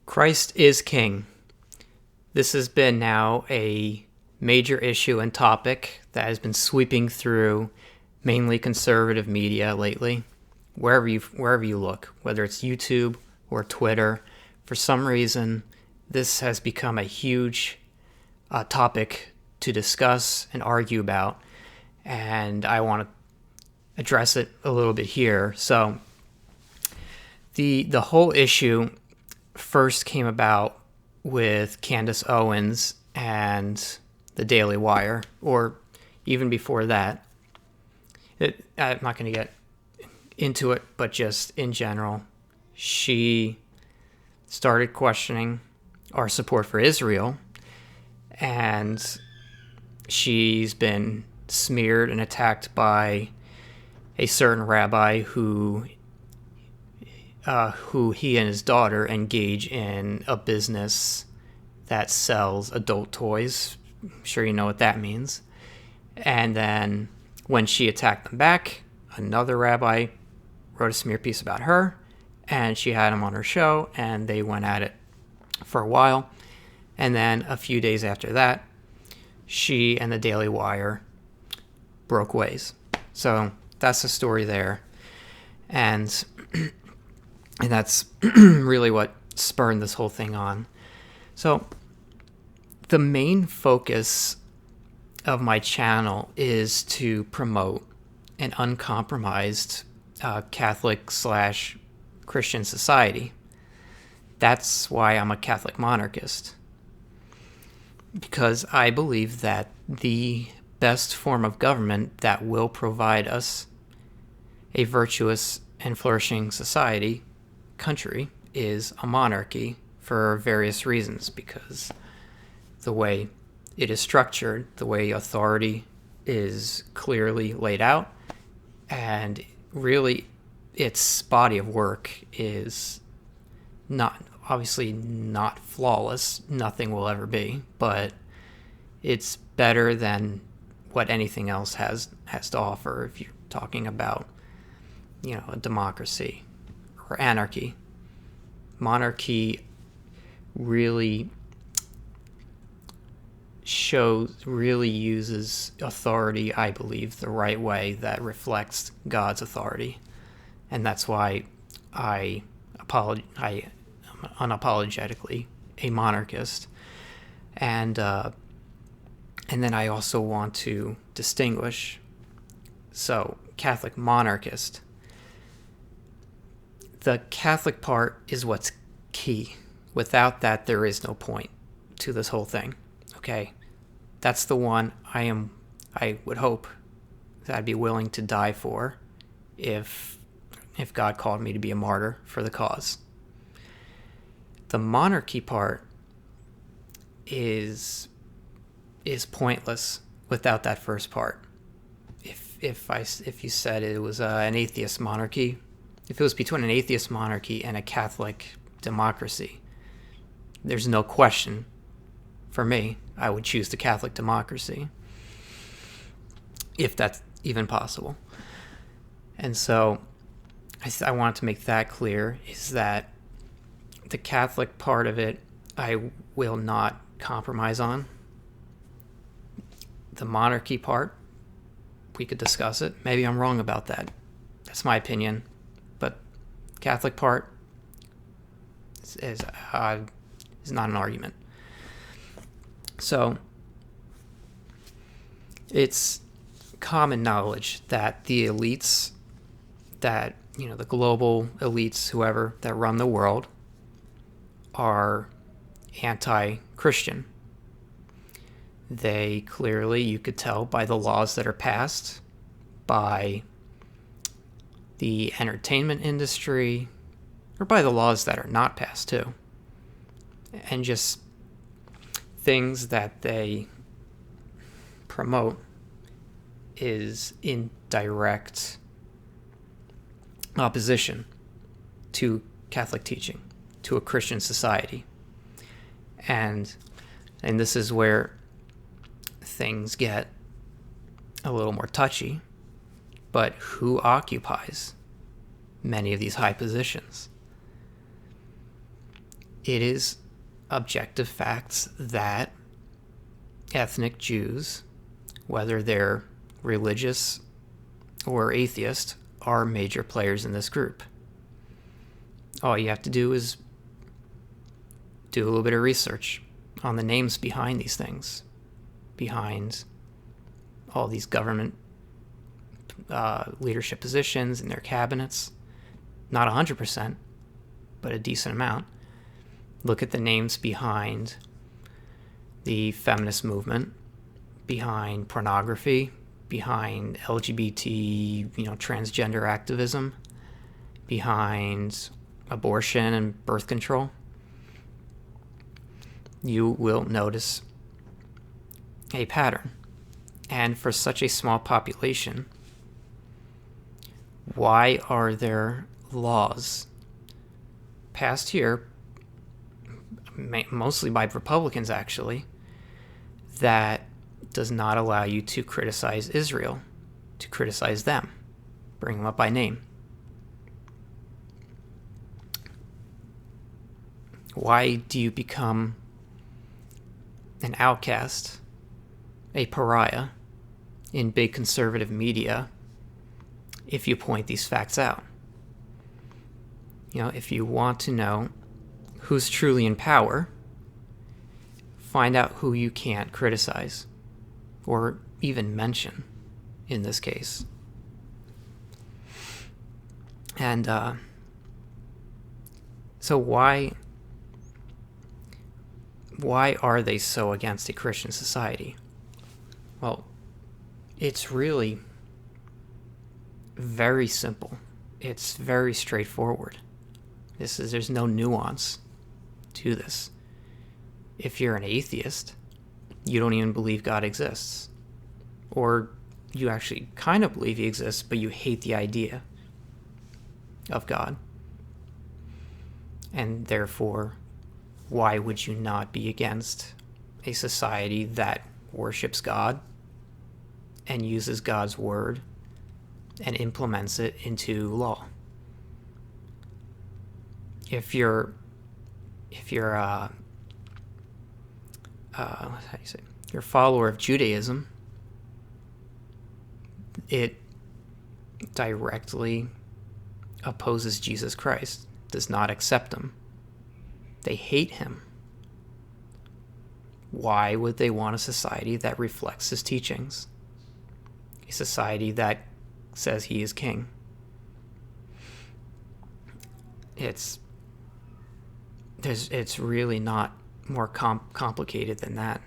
Christ is King. This has been now a major issue and topic that has been sweeping through mainly conservative media lately. Wherever you look, whether it's YouTube or Twitter, for some reason, this has become a huge topic to discuss and argue about, and I want to address it a little bit here. So, the whole issue first came about with Candace Owens and the Daily Wire, or even before that. I'm not going to get into it, but just in general, she started questioning our support for Israel, and she's been smeared and attacked by a certain rabbi who he and his daughter engage in a business that sells adult toys. I'm sure you know what that means. And then when she attacked them back, another rabbi wrote a smear piece about her, and she had him on her show, and they went at it for a while. And then a few days after that, she and the Daily Wire broke ways. So that's the story there. And that's really what spurred this whole thing on. So the main focus of my channel is to promote an uncompromised Catholic/Christian society. That's why I'm a Catholic monarchist, because I believe that the best form of government that will provide us a virtuous and flourishing country, is a monarchy, for various reasons, because the way it is structured, the way authority is clearly laid out, and really its body of work is obviously not flawless. Nothing will ever be, but it's better than what anything else has to offer. If you're talking about, a democracy or anarchy, monarchy really uses authority, I believe, the right way that reflects God's authority. And that's why I am unapologetically a monarchist. And then I also want to distinguish. So, Catholic monarchist. The Catholic part is what's key. Without that, there is no point to this whole thing. Okay, that's the one I would hope that I'd be willing to die for if God called me to be a martyr for the cause. The monarchy part is pointless without that first part. If you said it was an atheist monarchy, if it was between an atheist monarchy and a Catholic democracy, there's no question. For me, I would choose the Catholic democracy, if that's even possible. And so I wanted to make that clear, is that the Catholic part of it, I will not compromise on. The monarchy part, we could discuss it. Maybe I'm wrong about that. That's my opinion. But Catholic part is not an argument. So it's common knowledge that the elites, the global elites, whoever that run the world, are anti-Christian. They clearly, you could tell by the laws that are passed, by the entertainment industry, or by the laws that are not passed too, and just things that they promote is in direct opposition to Catholic teaching, to a Christian society. And this is where things get a little more touchy. But who occupies many of these high positions? it is objective facts that ethnic Jews, whether they're religious or atheist, are major players in this group. All you have to do is do a little bit of research on the names behind these things, behind all these government leadership positions in their cabinets. Not 100%, but a decent amount. Look at the names behind the feminist movement, behind pornography, behind LGBT, transgender activism, behind abortion and birth control. You will notice a pattern. And for such a small population, why are there laws passed here, mostly by Republicans actually, that does not allow you to criticize Israel, to criticize them, bring them up by name? Why do you become an outcast, a pariah in big conservative media if you point these facts out? If you want to know who's truly in power, find out who you can't criticize or even mention in this case. And so why are they so against a Christian society? Well, it's really very simple. It's very straightforward. There's no nuance to this. If you're an atheist, you don't even believe God exists. Or you actually kind of believe he exists, but you hate the idea of God. And therefore, why would you not be against a society that worships God and uses God's word and implements it into law? If you're a follower of Judaism, it directly opposes Jesus Christ, does not accept him. They hate him. Why would they want a society that reflects his teachings? A society that says he is king? It's really not more complicated than that.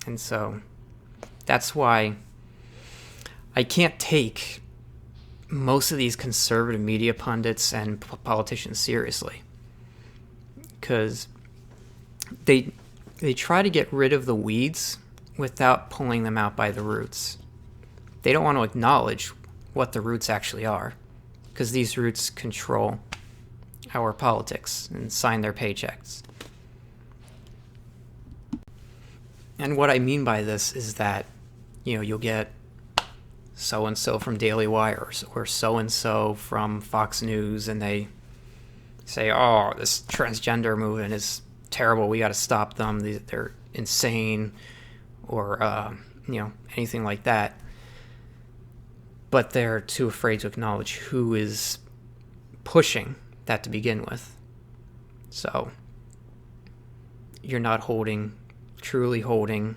And so that's why I can't take most of these conservative media pundits and politicians seriously, because they try to get rid of the weeds without pulling them out by the roots. They don't want to acknowledge what the roots actually are, because these roots control our politics and sign their paychecks. And what I mean by this is that, you'll get so-and-so from Daily Wire or so-and-so from Fox News, and they say, oh, this transgender movement is terrible, we got to stop them, they're insane, or anything like that. But they're too afraid to acknowledge who is pushing that to begin with. So you're not truly holding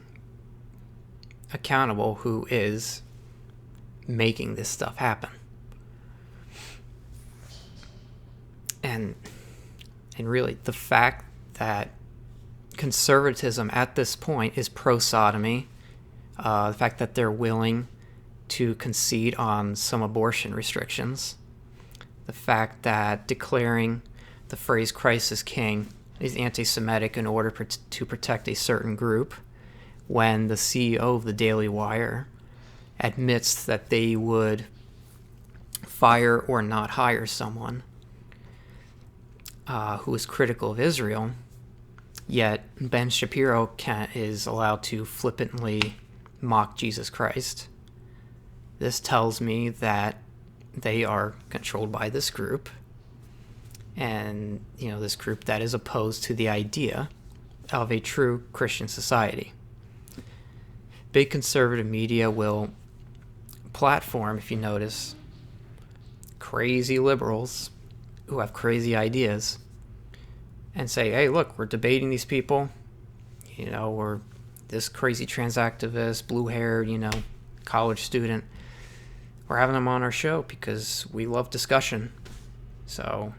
accountable who is making this stuff happen. And really, the fact that conservatism at this point is pro-sodomy, the fact that they're willing to concede on some abortion restrictions, the fact that declaring the phrase Christ is king is anti-Semitic in order to protect a certain group, when the CEO of the Daily Wire admits that they would fire or not hire someone who is critical of Israel, yet Ben Shapiro is allowed to flippantly mock Jesus Christ. This tells me that they are controlled by this group, and this group that is opposed to the idea of a true Christian society. Big conservative media will platform, if you notice, crazy liberals who have crazy ideas and say, hey, look, we're debating these people, we're this crazy trans activist, blue-haired, college student. We're having them on our show because we love discussion. So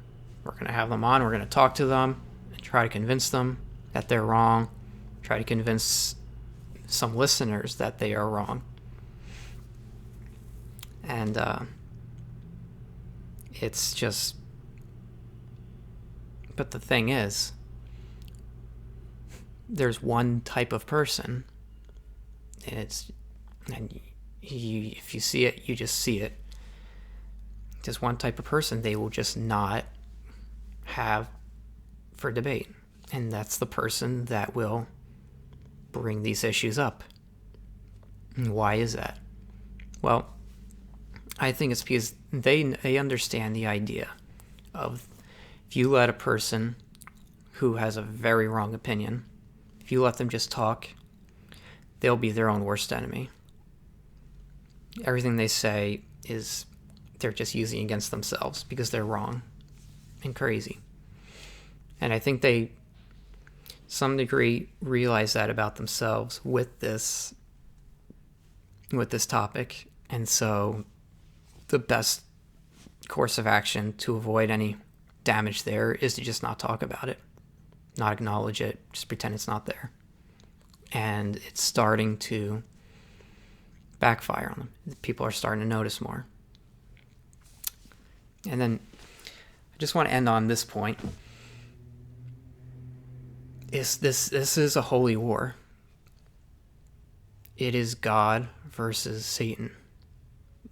we're going to have them on. We're going to talk to them and try to convince them that they're wrong. Try to convince some listeners that they are wrong. And it's just... But the thing is, there's one type of person, and if you see it, you just see it. There's one type of person they will just not have for debate, and that's the person that will bring these issues up. And why is that? Well, I think it's because they understand the idea of, if you let a person who has a very wrong opinion, if you let them just talk, they'll be their own worst enemy. Everything they say is they're just using against themselves because they're wrong and crazy. And I think they, some degree, realize that about themselves with this topic. And so the best course of action to avoid any damage there is to just not talk about it, not acknowledge it, just pretend it's not there. And it's starting to backfire on them. People are starting to notice more. And then I just want to end on this point. This is a holy war. It is God versus Satan.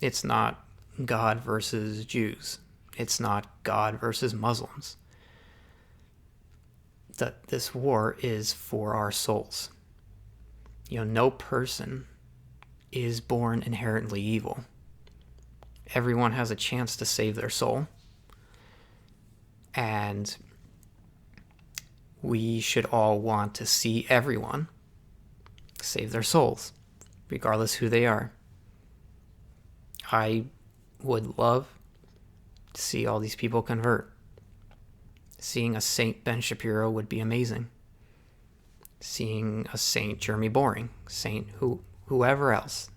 It's not God versus Jews. It's not God versus Muslims. This war is for our souls. No person is born inherently evil. Everyone has a chance to save their soul. And we should all want to see everyone save their souls, regardless who they are. I would love to see all these people convert. Seeing a Saint Ben Shapiro would be amazing. Seeing a Saint Jeremy Boring, Saint whoever else,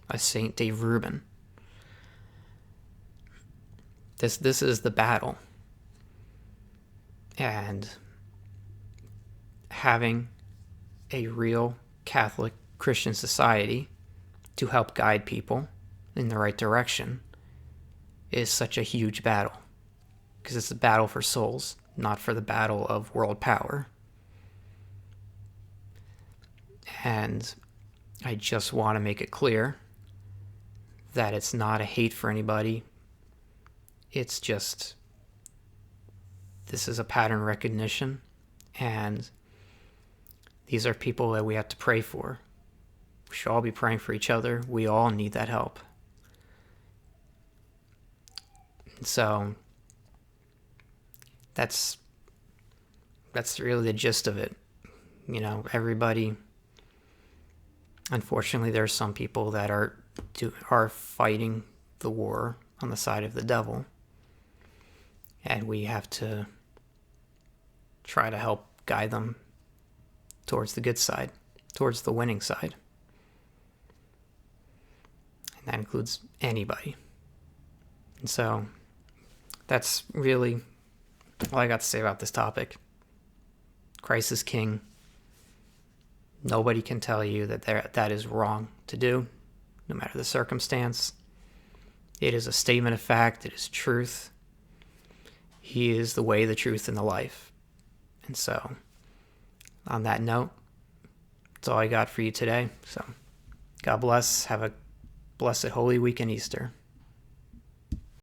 a Saint Dave Rubin. This is the battle. And having a real Catholic Christian society to help guide people in the right direction is such a huge battle. Because it's a battle for souls, not for the battle of world power. And I just want to make it clear that it's not a hate for anybody. It's just, this is a pattern recognition, and these are people that we have to pray for. We should all be praying for each other. We all need that help. So that's really the gist of it. Everybody, unfortunately, there are some people that are fighting the war on the side of the devil. And we have to try to help guide them towards the good side, towards the winning side. And that includes anybody. And so that's really all I got to say about this topic. Christ is king. Nobody can tell you that is wrong to do, no matter the circumstance. It is a statement of fact. It is truth. He is the way, the truth, and the life. And so, on that note, that's all I got for you today. So, God bless. Have a blessed Holy Week and Easter.